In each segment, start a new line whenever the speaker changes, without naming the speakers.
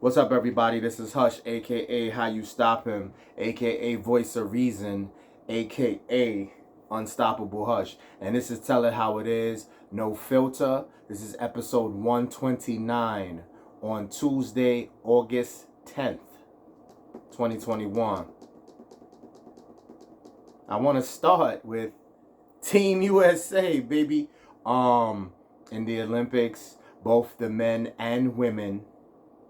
What's up, everybody? This is Hush, aka How You Stop Him, aka Voice of Reason, aka Unstoppable Hush. And this is Tell It How It Is, no filter. This is episode 129 on Tuesday, August 10th, 2021. I want to start with Team USA, baby. In the Olympics, both the men and women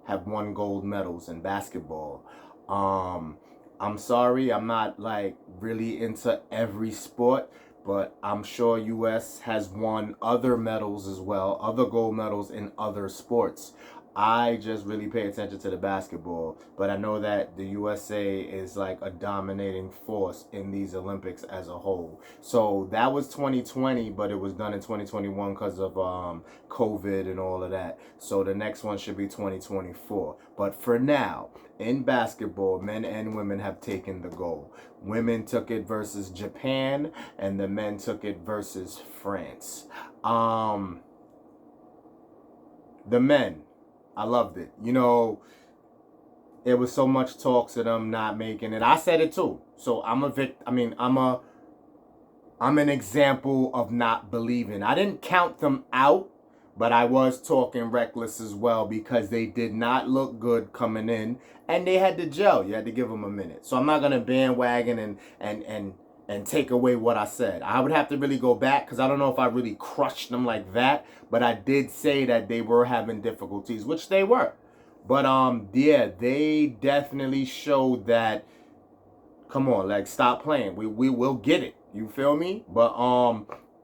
have won gold medals in basketball. I'm sorry, I'm not like really into every sport, but I'm sure US has won other medals as well, other gold medals in other sports. I just really pay attention to the basketball, but I know that the USA is like a dominating force in these Olympics as a whole. So that was 2020, but it was done in 2021 because of COVID and all of that. So the next one should be 2024. But for now, in basketball, men and women have taken the gold. Women took it versus Japan, and the men took it versus France. The men, I loved it. You know, it was so much talks of them not making it. I said it too. So I'm an example of not believing. I didn't count them out, but I was talking reckless as well because they did not look good coming in, and they had to gel. You had to give them a minute. So I'm not gonna bandwagon and take away what I said. I would have to really go back because I don't know if I really crushed them like that, but I did say that they were having difficulties, which they were. But yeah, they definitely showed that. Come on, like stop playing. We will get it. You feel me? But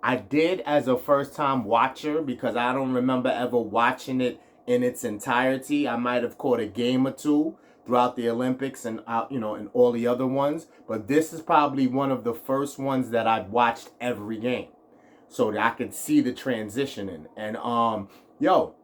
I did as a first time watcher because I don't remember ever watching it in its entirety. I might have caught a game or two throughout the Olympics and and all the other ones, but this is probably one of the first ones that I've watched every game, so that I could see the transitioning. And yo,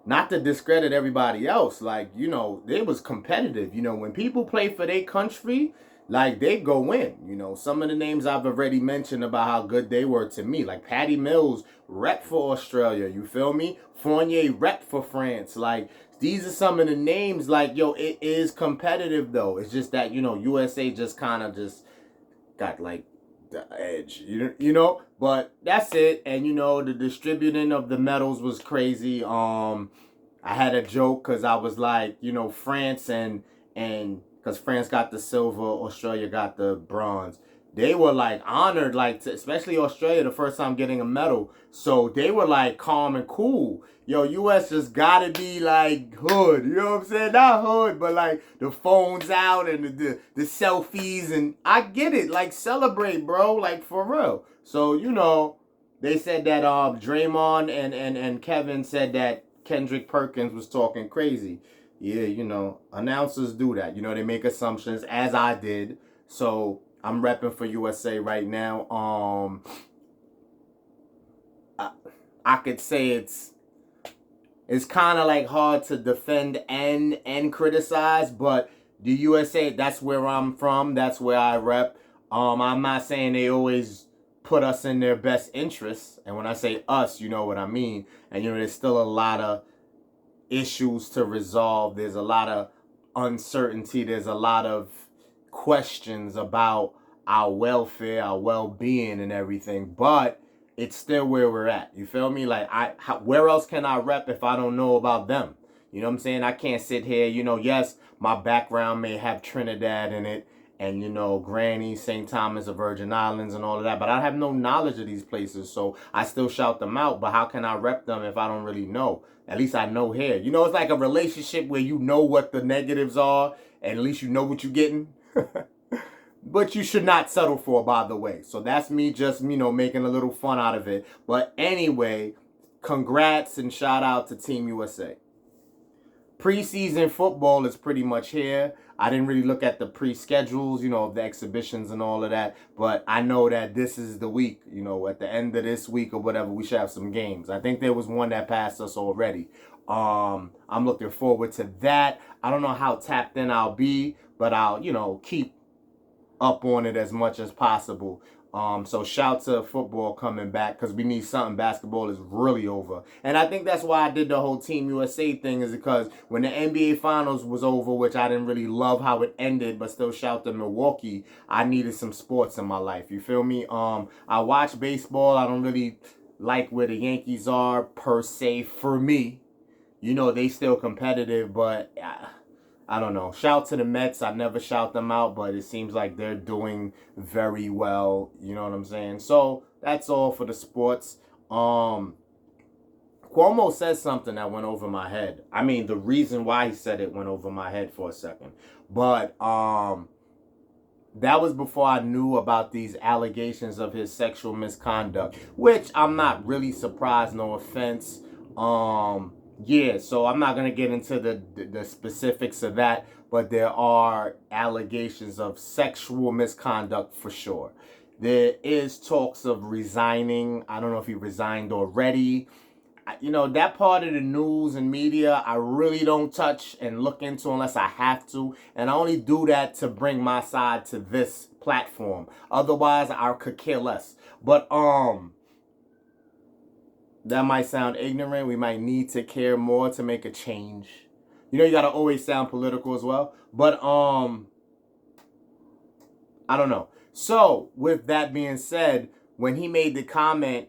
not to discredit everybody else, like, it was competitive. When people play for their country, like, they go in. Some of the names I've already mentioned about how good they were to me, like Patty Mills, rep for Australia, you feel me? Fournier, rep for France. Like, these are some of the names, like, yo, it is competitive, though. It's just that, USA just kind of just got, like, the edge, but that's it. And the distributing of the medals was crazy. I had a joke because I was like, France and because France got the silver, Australia got the bronze. They were like honored, like especially Australia, the first time getting a medal. So they were like calm and cool. Yo, US just gotta be like hood, you know what I'm saying? Not hood, but like the phones out and the selfies, and I get it. Like, celebrate, bro, like for real. So they said that Draymond and Kevin said that Kendrick Perkins was talking crazy. Yeah, announcers do that. They make assumptions, as I did. So I'm repping for USA right now. I could say it's kind of like hard to defend and criticize, but the USA, that's where I'm from. That's where I rep. I'm not saying they always put us in their best interests, and when I say us, you know what I mean. And there's still a lot of issues to resolve. There's a lot of uncertainty. There's a lot of questions about our welfare, our well-being, and everything. But it's still where we're at. You feel me? Like, where else can I rep if I don't know about them? You know what I'm saying? I can't sit here. Yes, my background may have Trinidad in it, and Granny, St. Thomas, the Virgin Islands, and all of that, but I have no knowledge of these places, so I still shout them out. But how can I rep them if I don't really know? At least I know here. It's like a relationship where you know what the negatives are, and at least you know what you're getting. But you should not settle for, by the way. So that's me just, making a little fun out of it. But anyway, congrats and shout out to Team USA. Preseason football is pretty much here. I didn't really look at the pre-schedules, of the exhibitions and all of that. But I know that this is the week, at the end of this week or whatever, we should have some games. I think there was one that passed us already. I'm looking forward to that. I don't know how tapped in I'll be, but I'll, keep up on it as much as possible. So shout to football coming back because we need something. Basketball is really over. And I think that's why I did the whole Team USA thing, is because when the NBA Finals was over, which I didn't really love how it ended, but still shout to Milwaukee, I needed some sports in my life. You feel me? I watch baseball. I don't really like where the Yankees are per se for me. You know, they still competitive, but I don't know. Shout to the Mets. I never shout them out, but it seems like they're doing very well. You know what I'm saying? So that's all for the sports. Cuomo said something that went over my head. I mean, the reason why he said it went over my head for a second. But that was before I knew about these allegations of his sexual misconduct, which I'm not really surprised, no offense. Yeah, so I'm not going to get into the specifics of that, but there are allegations of sexual misconduct for sure. There is talks of resigning. I don't know if he resigned already. You know, that part of the news and media, I really don't touch and look into unless I have to. And I only do that to bring my side to this platform. Otherwise, I could care less. But, that might sound ignorant. We might need to care more to make a change. You know, you gotta always sound political as well. But I don't know. So, with that being said, when he made the comment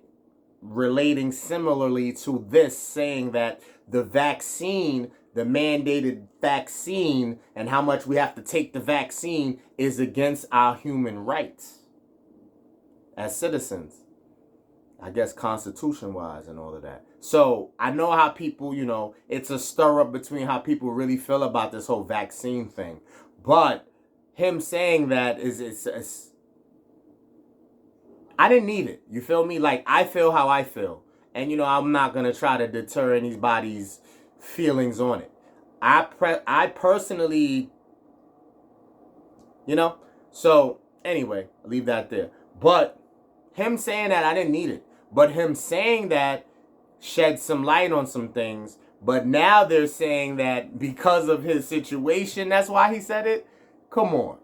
relating similarly to this, saying that the vaccine, the mandated vaccine, and how much we have to take the vaccine is against our human rights as citizens. I guess constitution-wise and all of that. So I know how people, you know, it's a stir-up between how people really feel about this whole vaccine thing. But him saying that is I didn't need it. You feel me? Like, I feel how I feel. And, you know, I'm not going to try to deter anybody's feelings on it. I personally, you know. So, anyway, I'll leave that there. But him saying that, I didn't need it. But him saying that shed some light on some things. But now they're saying that because of his situation, that's why he said it? Come on.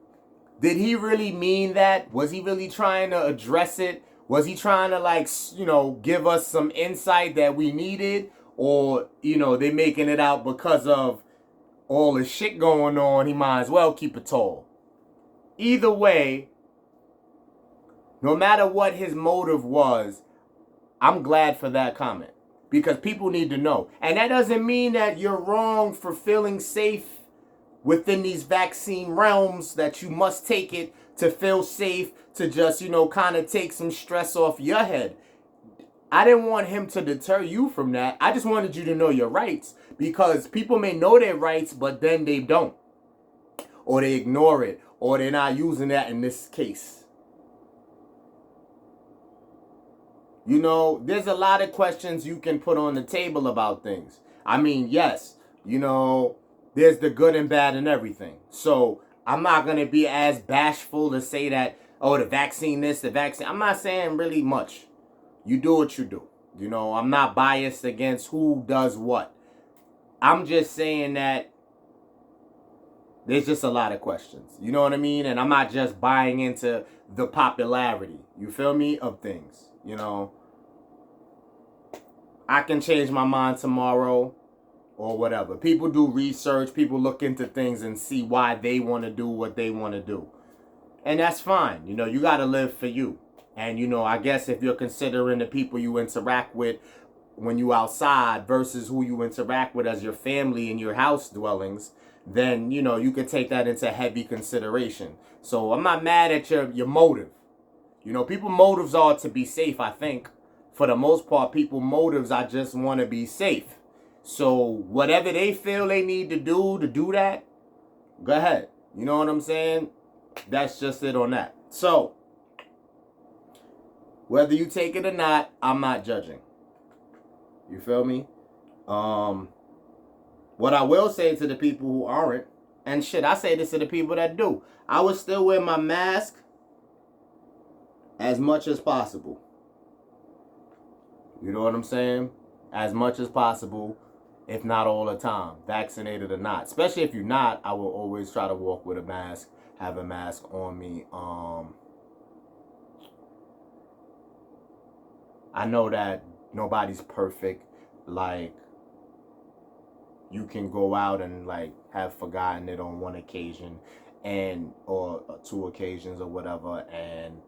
Did he really mean that? Was he really trying to address it? Was he trying to, like, you know, give us some insight that we needed? Or, you know, they making it out because of all the shit going on, he might as well keep it tall. Either way, no matter what his motive was, I'm glad for that comment. Because people need to know. And that doesn't mean that you're wrong for feeling safe within these vaccine realms, that you must take it to feel safe, to just, you know, kind of take some stress off your head. I didn't want him to deter you from that. I just wanted you to know your rights, because people may know their rights, but then they don't. Or they ignore it, or they're not using that in this case. You know, there's a lot of questions you can put on the table about things. I mean, yes, you know, there's the good and bad and everything. So I'm not going to be as bashful to say that, oh, the vaccine this, the vaccine. I'm not saying really much. You do what you do. You know, I'm not biased against who does what. I'm just saying that there's just a lot of questions. You know what I mean? And I'm not just buying into the popularity, you feel me, of things. You know, I can change my mind tomorrow or whatever. People do research. People look into things and see why they want to do what they want to do. And that's fine. You know, you got to live for you. And, you know, I guess if you're considering the people you interact with when you outside versus who you interact with as your family in your house dwellings, then, you know, you could take that into heavy consideration. So I'm not mad at your motive. You know, people's motives are to be safe, I think. For the most part, people's motives are just want to be safe. So whatever they feel they need to do that, go ahead. You know what I'm saying? That's just it on that. So, whether you take it or not, I'm not judging. You feel me? What I will say to the people who aren't, and shit, I say this to the people that do, I would still wear my mask as much as possible. You know what I'm saying? As much as possible, if not all the time, vaccinated or not. Especially if you're not, I will always try to walk with a mask, have a mask on me. I know that nobody's perfect. Like, you can go out and like have forgotten it on one occasion and or two occasions or whatever, and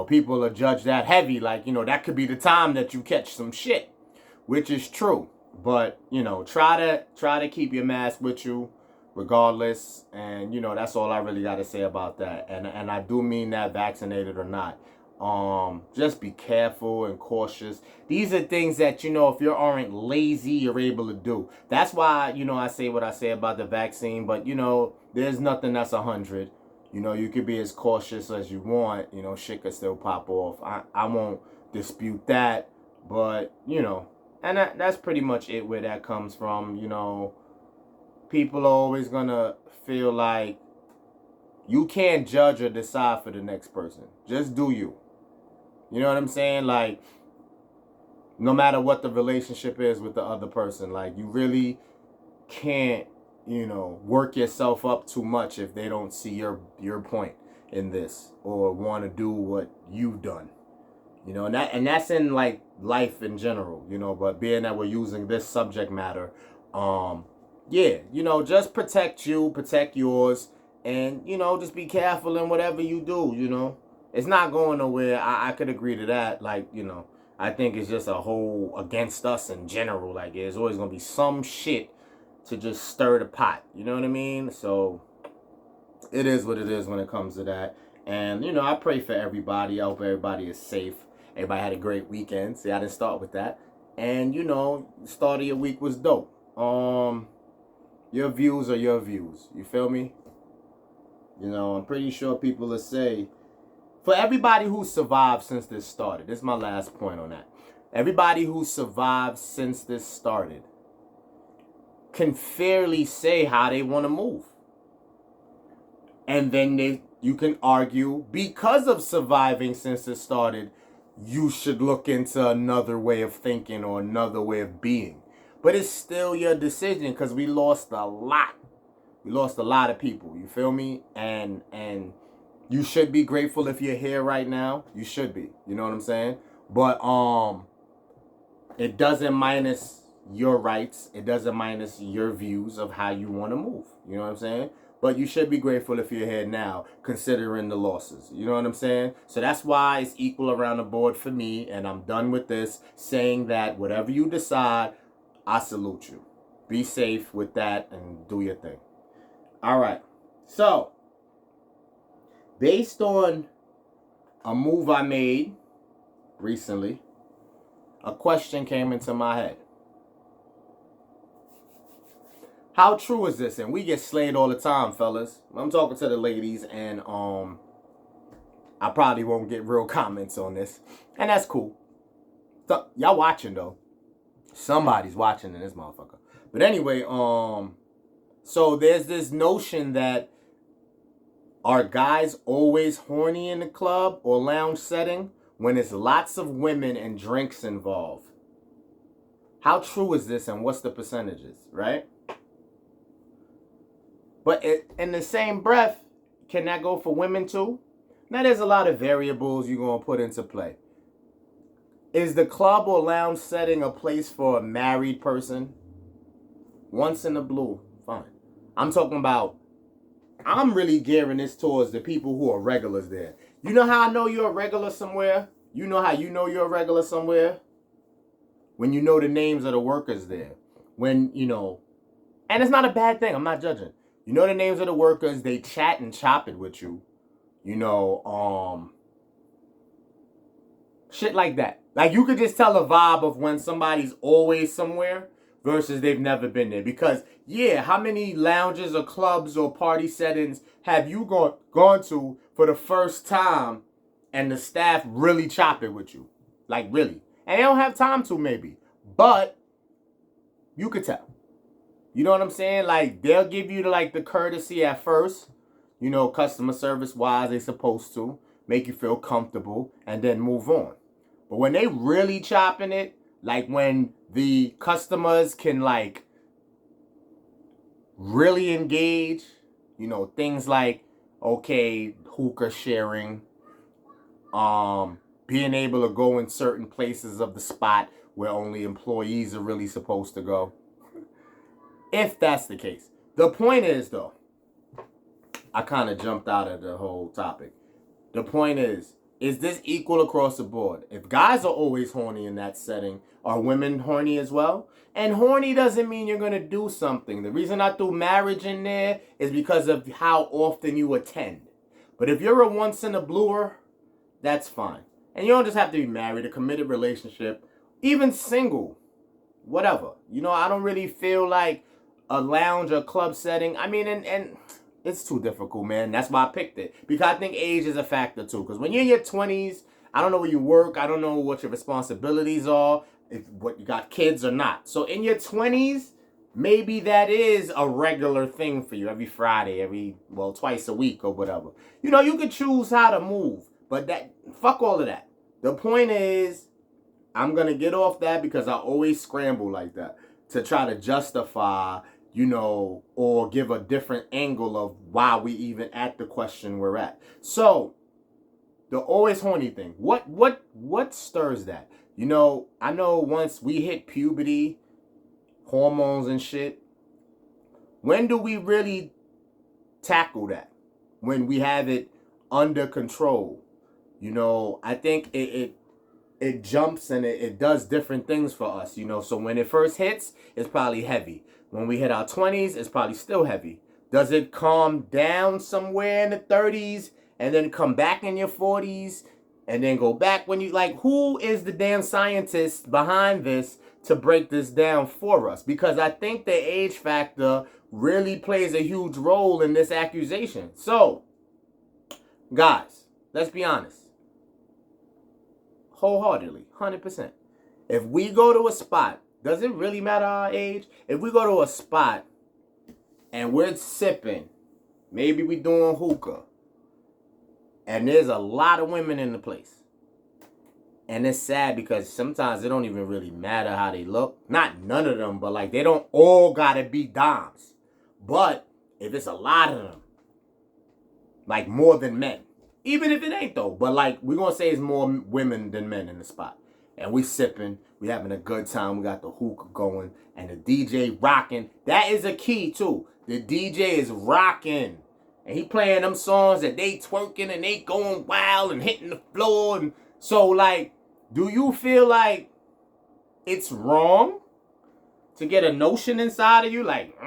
people are judged that heavy, like that could be the time that you catch some shit, which is true. But try to keep your mask with you regardless, and that's all I really got to say about that. And I do mean that, vaccinated or not. Just be careful and cautious. These are things that if you aren't lazy, you're able to do. That's why I say what I say about the vaccine. But there's nothing that's 100. You could be as cautious as you want. Shit could still pop off. I won't dispute that. But and that's pretty much it. Where that comes from. People are always gonna feel like you can't judge or decide for the next person. Just do you. You know what I'm saying? Like, no matter what the relationship is with the other person, like, you really can't, work yourself up too much if they don't see your point in this or want to do what you've done. And that's in like life in general, but being that we're using this subject matter, yeah, just protect you, protect yours, and just be careful in whatever you do. It's not going nowhere. I could agree to that. Like, I think it's just a whole against us in general. Like, there's always going to be some shit to just stir the pot. You know what I mean? So, it is what it is when it comes to that. And, I pray for everybody. I hope everybody is safe. Everybody had a great weekend. See, I didn't start with that. And, the start of your week was dope. Your views are your views. You feel me? I'm pretty sure people will say, for everybody who survived since this started, this is my last point on that. Everybody who survived since this started can fairly say how they want to move. And then you can argue, because of surviving since it started, you should look into another way of thinking or another way of being. But it's still your decision, because we lost a lot. We lost a lot of people. You feel me? And you should be grateful if you're here right now. You should be. You know what I'm saying? But it doesn't minus your rights. It doesn't minus your views of how you want to move. You know what I'm saying? But you should be grateful if you're here now, considering the losses. You know what I'm saying? So that's why it's equal around the board for me. And I'm done with this, saying that whatever you decide, I salute you. Be safe with that and do your thing. All right. So, based on a move I made recently, a question came into my head. How true is this? And we get slayed all the time, fellas. I'm talking to the ladies, and I probably won't get real comments on this, and that's cool. So, y'all watching though. Somebody's watching in this motherfucker. But anyway, so there's this notion that, are guys always horny in the club or lounge setting when there's lots of women and drinks involved? How true is this, and what's the percentages, right? But in the same breath, can that go for women too? Now, there's a lot of variables you're going to put into play. Is the club or lounge setting a place for a married person? Once in a blue, fine. I'm talking about, I'm really gearing this towards the people who are regulars there. You know how I know you're a regular somewhere? You know how you know you're a regular somewhere? When you know the names of the workers there. When, and it's not a bad thing, I'm not judging. You know the names of the workers, they chat and chop it with you. Shit like that. Like, you could just tell a vibe of when somebody's always somewhere versus they've never been there. Because, yeah, how many lounges or clubs or party settings have you gone to for the first time and the staff really chop it with you? Like, really. And they don't have time to, maybe. But you could tell. You know what I'm saying? Like, they'll give you the courtesy at first. Customer service wise, they're supposed to. Make you feel comfortable and then move on. But when they really chopping it, like when the customers can really engage, things like, okay, hookah sharing, being able to go in certain places of the spot where only employees are really supposed to go. If that's the case. The point is, though, I kind of jumped out of the whole topic. The point is this equal across the board? If guys are always horny in that setting, are women horny as well? And horny doesn't mean you're going to do something. The reason I threw marriage in there is because of how often you attend. But if you're a once in a bluer, that's fine. And you don't just have to be married, a committed relationship, even single, whatever. You know, I don't really feel like a lounge or club setting. I mean, and it's too difficult, man. That's why I picked it. Because I think age is a factor, too. Because when you're in your 20s, I don't know where you work. I don't know what your responsibilities are, if what you got kids or not. So in your 20s, maybe that is a regular thing for you every Friday, twice a week or whatever. You know, you could choose how to move. But fuck all of that. The point is, I'm going to get off that because I always scramble like that to try to justify, you know, or give a different angle of why we even at the question we're at. So, the always horny thing. What stirs that? You know, I know once we hit puberty, hormones and shit, when do we really tackle that? When we have it under control. You know, I think it jumps and it does different things for us, you know. So when it first hits, it's probably heavy. When we hit our 20s, it's probably still heavy. Does it calm down somewhere in the 30s and then come back in your 40s and then go back when you, like, who is the damn scientist behind this to break this down for us? Because I think the age factor really plays a huge role in this accusation. So, guys, let's be honest. Wholeheartedly, 100%. If we go to a spot, does it really matter our age? If we go to a spot and we're sipping, maybe we doing hookah, and there's a lot of women in the place. And it's sad because sometimes it don't even really matter how they look. Not none of them, but like they don't all gotta be doms. But if it's a lot of them, like more than men, even if it ain't though, but like we're gonna say it's more women than men in the spot. And we sipping, we having a good time, we got the hookah going, and the DJ rocking. That is a key too. The DJ is rocking. And he playing them songs that they twerking and they going wild and hitting the floor. And so like, do you feel like it's wrong to get a notion inside of you? Like,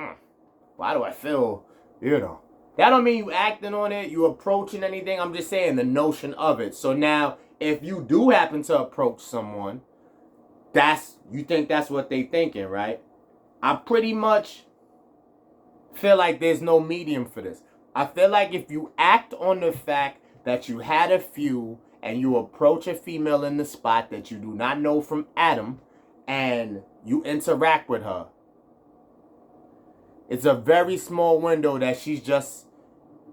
why do I feel, you know? That don't mean you acting on it, you approaching anything. I'm just saying the notion of it. So now, if you do happen to approach someone, you think that's what they thinking, right? I pretty much feel like there's no medium for this. I feel like if you act on the fact that you had a few and you approach a female in the spot that you do not know from Adam and you interact with her, it's a very small window that she's just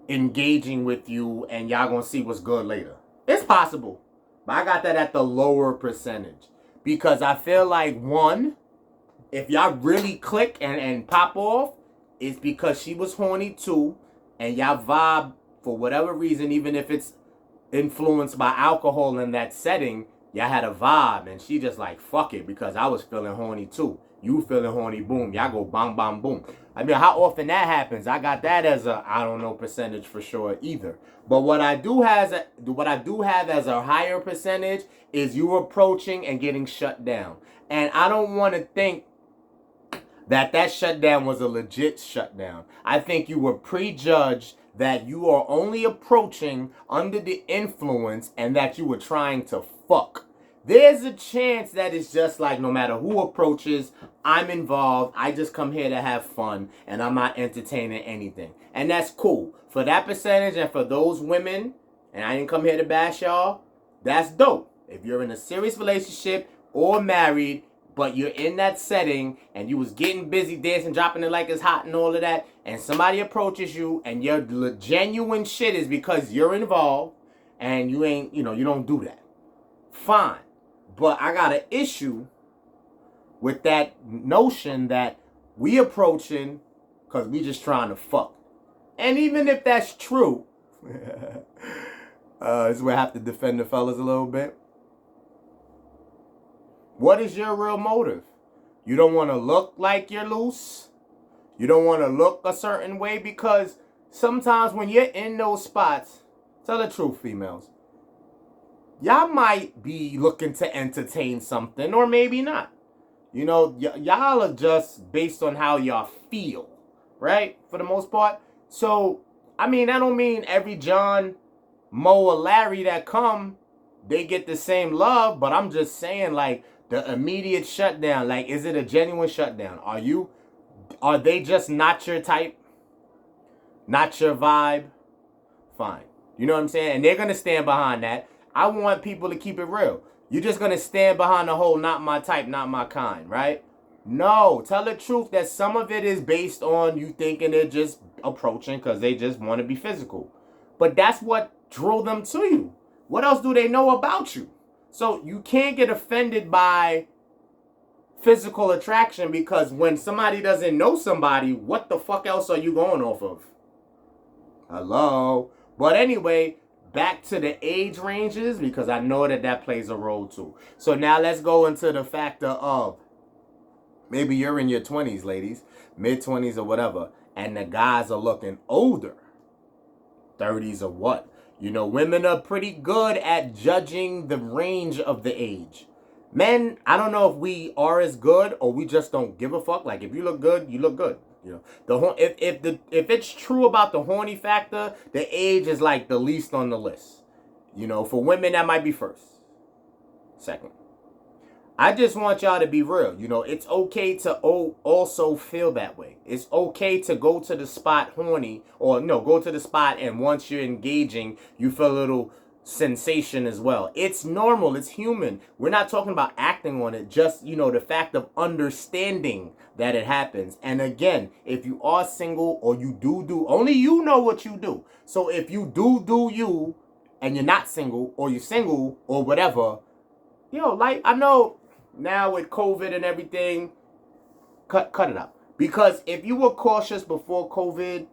engaging with you and y'all gonna see what's good later. It's possible, but I got that at the lower percentage because I feel like, one, if y'all really click and pop off, it's because she was horny too, and y'all vibe for whatever reason, even if it's influenced by alcohol in that setting, y'all had a vibe, and she just like, fuck it, because I was feeling horny too. You feeling horny, boom, y'all go bang, bang, boom. I mean, how often that happens? I got that as a, I don't know, percentage for sure either. But what I do have as a higher percentage is you approaching and getting shut down. And I don't want to think that shutdown was a legit shutdown. I think you were prejudged that you are only approaching under the influence and that you were trying to fuck. There's a chance that it's just like no matter who approaches, I'm involved. I just come here to have fun and I'm not entertaining anything. And that's cool. For that percentage and for those women, and I didn't come here to bash y'all, that's dope. If you're in a serious relationship or married, but you're in that setting and you was getting busy dancing, dropping it like it's hot and all of that, and somebody approaches you and your genuine shit is because you're involved and you ain't, you don't do that. Fine. But I got an issue with that notion that we approaching because we just trying to fuck. And even if that's true, this is where I have to defend the fellas a little bit. What is your real motive? You don't want to look like you're loose. You don't want to look a certain way, because sometimes when you're in those spots, tell the truth, females, y'all might be looking to entertain something, or maybe not. You know, y'all are just based on how y'all feel, right? For the most part. So, I mean, that don't mean every John, Mo, or Larry that come, they get the same love, but I'm just saying, like, the immediate shutdown, like, is it a genuine shutdown? Are they just not your type? Not your vibe? Fine. You know what I'm saying? And they're going to stand behind that. I want people to keep it real. You're just going to stand behind the whole not my type, not my kind, right? No. Tell the truth that some of it is based on you thinking they're just approaching because they just want to be physical. But that's what drew them to you. What else do they know about you? So you can't get offended by physical attraction, because when somebody doesn't know somebody, what the fuck else are you going off of? Hello? But anyway, back to the age ranges, because I know that plays a role too. So now let's go into the factor of maybe you're in your 20s, ladies, mid-20s or whatever, and the guys are looking older, 30s or what. You know, women are pretty good at judging the range of the age. Men, I don't know if we are as good or we just don't give a fuck. Like, if you look good, you look good. You know, if it's true about the horny factor, the age is like the least on the list. You know, for women that might be first, second. I just want y'all to be real. You know, it's okay to also feel that way. It's okay to go to the spot horny, or no, go to the spot and once you're engaging, you feel a little sensation as well. It's normal. It's human. We're not talking about acting on it. Just, you know, the fact of understanding that it happens. And again, if you are single or you do, only you know what you do. So if you do you and you're not single, or you're single or whatever, like, I know now with COVID and everything, cut it out. Because if you were cautious before COVID,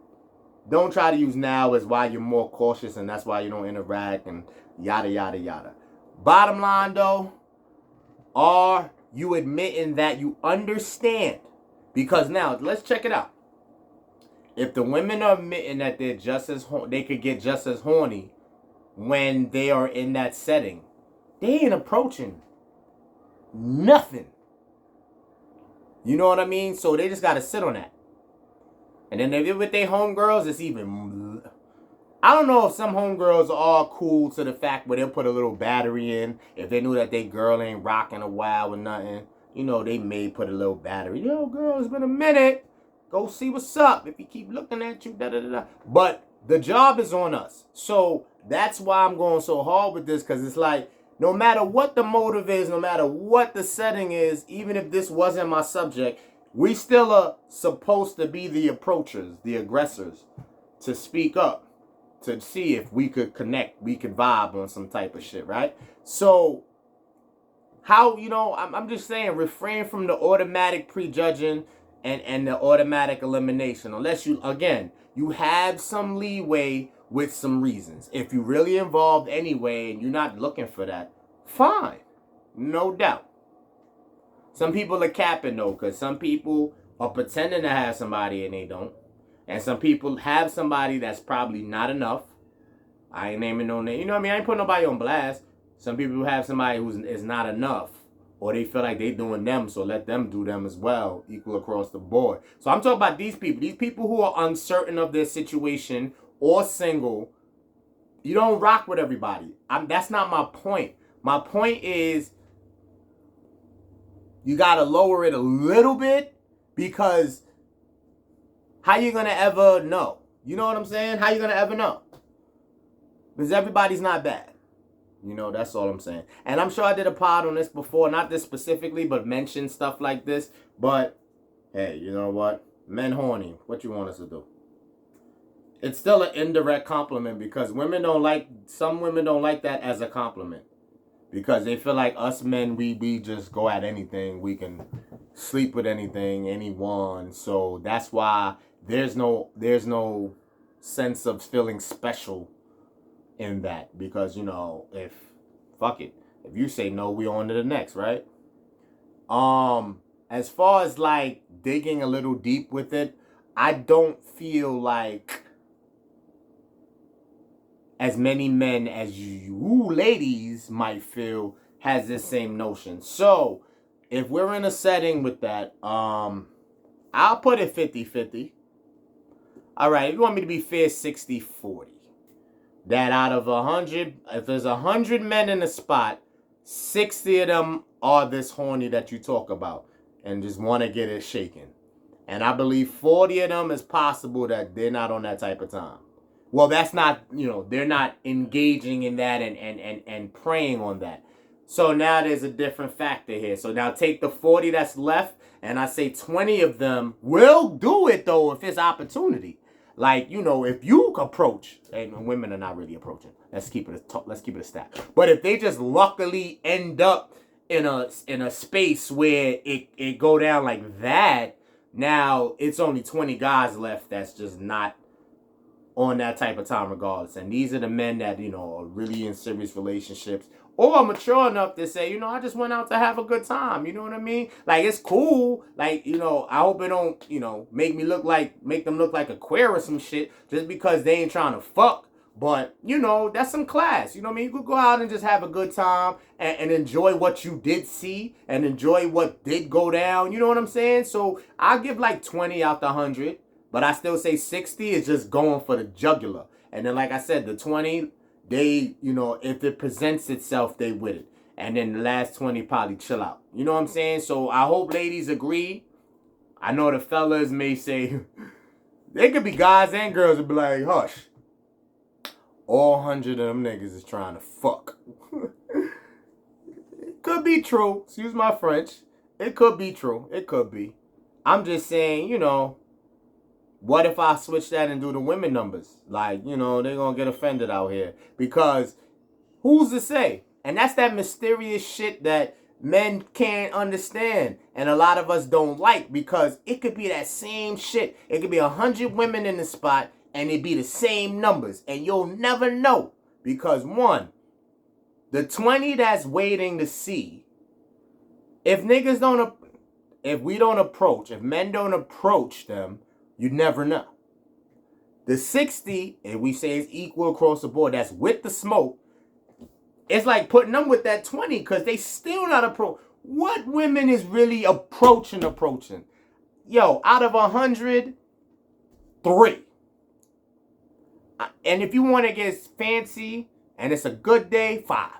don't try to use now as why you're more cautious and that's why you don't interact and yada, yada, yada. Bottom line, though, are you admitting that you understand? Because now, let's check it out. If the women are admitting that they're they could get just as horny when they are in that setting, they ain't approaching nothing. You know what I mean? So they just got to sit on that. And then if they're with their homegirls, it's even... I don't know if some homegirls are cool to the fact where they'll put a little battery in. If they knew that their girl ain't rocking a while or nothing, you know, they may put a little battery. Yo, girl, it's been a minute. Go see what's up. If he keep looking at you, da-da-da-da. But the job is on us. So that's why I'm going so hard with this, because it's like, no matter what the motive is, no matter what the setting is, even if this wasn't my subject, we still are supposed to be the approachers, the aggressors, to speak up, to see if we could connect, we could vibe on some type of shit, right? So, how, I'm just saying, refrain from the automatic prejudging and the automatic elimination. Unless you have some leeway with some reasons. If you're really involved anyway and you're not looking for that, fine. No doubt. Some people are capping though, because some people are pretending to have somebody and they don't. And some people have somebody that's probably not enough. I ain't naming no name. You know what I mean? I ain't putting nobody on blast. Some people have somebody who is not enough. Or they feel like they doing them, so let them do them as well, equal across the board. So I'm talking about these people. These people who are uncertain of their situation or single. You don't rock with everybody. That's not my point. My point is, you got to lower it a little bit, because how you going to ever know? You know what I'm saying? How you going to ever know? Because everybody's not bad. That's all I'm saying. And I'm sure I did a pod on this before, not this specifically, but mentioned stuff like this. But, hey, you know what? Men horny. What you want us to do? It's still an indirect compliment, because some women don't like that as a compliment. Because they feel like us men, we just go at anything. We can sleep with anything, anyone. So that's why there's no sense of feeling special in that. Because, if fuck it. If you say no, we on to the next, right? As far as like digging a little deep with it, I don't feel like as many men as you ladies might feel has this same notion. So, if we're in a setting with that, I'll put it 50-50. All right, if you want me to be fair, 60-40. That out of 100, if there's 100 men in the spot, 60 of them are this horny that you talk about and just want to get it shaken. And I believe 40 of them is possible that they're not on that type of time. Well, that's not, they're not engaging in that and preying on that. So now there's a different factor here. So now take the 40 that's left, and I say 20 of them will do it, though, if it's opportunity. Like, if you approach, and women are not really approaching. Let's keep it a stat. But if they just luckily end up in a space where it go down like that, now it's only 20 guys left that's just not on that type of time regardless. And these are the men that, are really in serious relationships or mature enough to say, I just went out to have a good time. You know what I mean? Like, it's cool. Like, I hope it don't, make them look like a queer or some shit just because they ain't trying to fuck. But, that's some class. You know what I mean? You could go out and just have a good time and enjoy what you did see and enjoy what did go down. You know what I'm saying? So I'll give like 20 out the 100. But I still say 60 is just going for the jugular. And then, like I said, the 20, they, if it presents itself, they with it. And then the last 20 probably chill out. You know what I'm saying? So I hope ladies agree. I know the fellas may say, they could be guys and girls that be like, hush. All 100 of them niggas is trying to fuck. It could be true. Excuse my French. It could be true. It could be. I'm just saying, what if I switch that and do the women numbers? Like, they're going to get offended out here. Because who's to say? And that's that mysterious shit that men can't understand. And a lot of us don't like. Because it could be that same shit. It could be 100 women in the spot. And it be the same numbers. And you'll never know. Because one, the 20 that's waiting to see. If niggas don't, if we don't approach, if men don't approach them, you never know. The 60, and we say it's equal across the board, that's with the smoke. It's like putting them with that 20 because they still not approach. What women is really approaching? Yo, out of 100, 3. And if you want to get fancy and it's a good day, 5.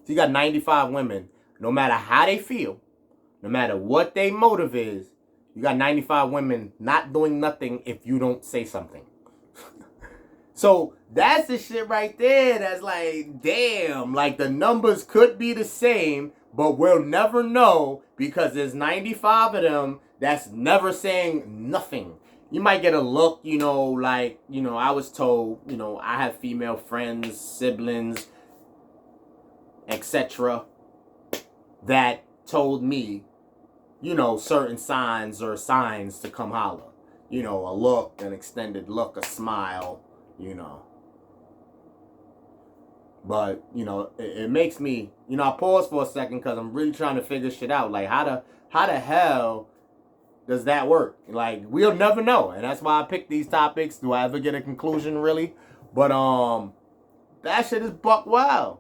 So you got 95 women. No matter how they feel, no matter what their motive is, you got 95 women not doing nothing if you don't say something. So that's the shit right there that's like, damn, like the numbers could be the same, but we'll never know because there's 95 of them that's never saying nothing. You might get a look, like, I was told, I have female friends, siblings, etc. that told me, certain signs to come holler. A look, an extended look, a smile, But, it makes me, I pause for a second because I'm really trying to figure shit out. Like, how the hell does that work? Like, we'll never know. And that's why I picked these topics. Do I ever get a conclusion, really? But, that shit is buck wild.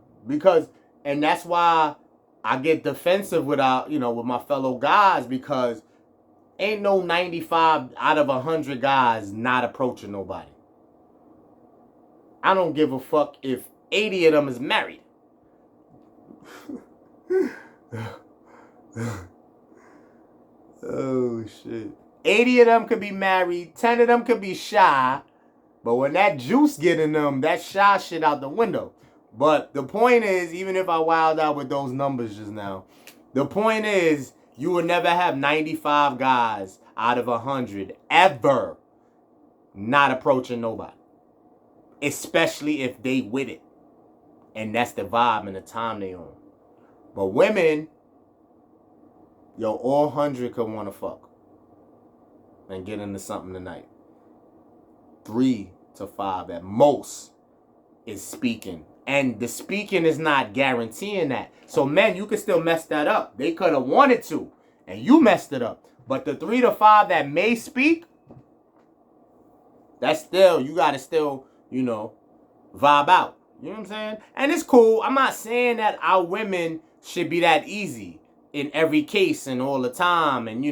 And that's why I get defensive with my fellow guys because ain't no 95 out of 100 guys not approaching nobody. I don't give a fuck if 80 of them is married. Oh, shit. 80 of them could be married. 10 of them could be shy. But when that juice get in them, that shy shit out the window. But the point is, even if I wild out with those numbers just now, the point is, you will never have 95 guys out of 100 ever not approaching nobody. Especially if they with it. And that's the vibe and the time they on. But women, all 100 could want to fuck. And get into something tonight. 3 to 5 at most is speaking. And the speaking is not guaranteeing that. So men, you can still mess that up. They could have wanted to, and you messed it up. But the 3 to 5 that may speak, that's still, you gotta still, vibe out. You know what I'm saying? And it's cool. I'm not saying that our women should be that easy in every case and all the time and,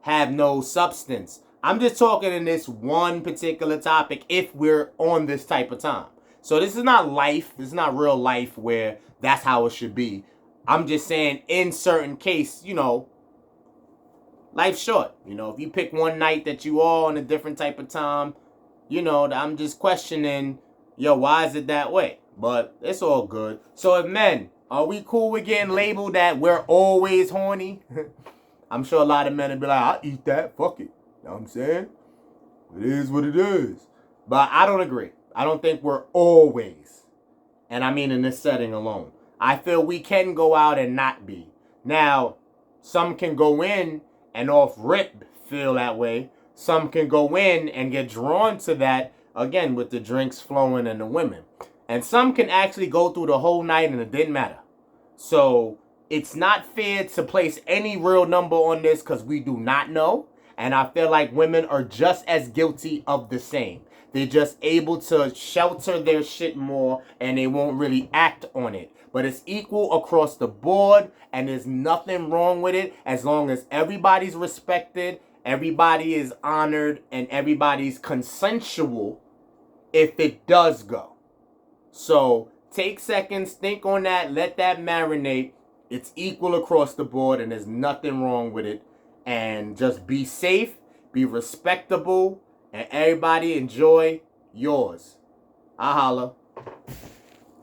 have no substance. I'm just talking in this one particular topic if we're on this type of time. So this is not life. This is not real life where that's how it should be. I'm just saying in certain case, life's short. If you pick one night that you all on a different type of time, I'm just questioning, why is it that way? But it's all good. So if men, are we cool with getting labeled that we're always horny? I'm sure a lot of men will be like, I'll eat that, fuck it. You know what I'm saying? It is what it is. But I don't agree. I don't think we're always. And I mean in this setting alone. I feel we can go out and not be. Now, some can go in and off rip feel that way. Some can go in and get drawn to that, again, with the drinks flowing and the women. And some can actually go through the whole night and it didn't matter. So it's not fair to place any real number on this because we do not know. And I feel like women are just as guilty of the same. They're just able to shelter their shit more and they won't really act on it. But it's equal across the board and there's nothing wrong with it as long as everybody's respected, everybody is honored, and everybody's consensual if it does go. So take seconds, think on that, let that marinate. It's equal across the board and there's nothing wrong with it. And just be safe, be respectable, and everybody enjoy yours. I holla.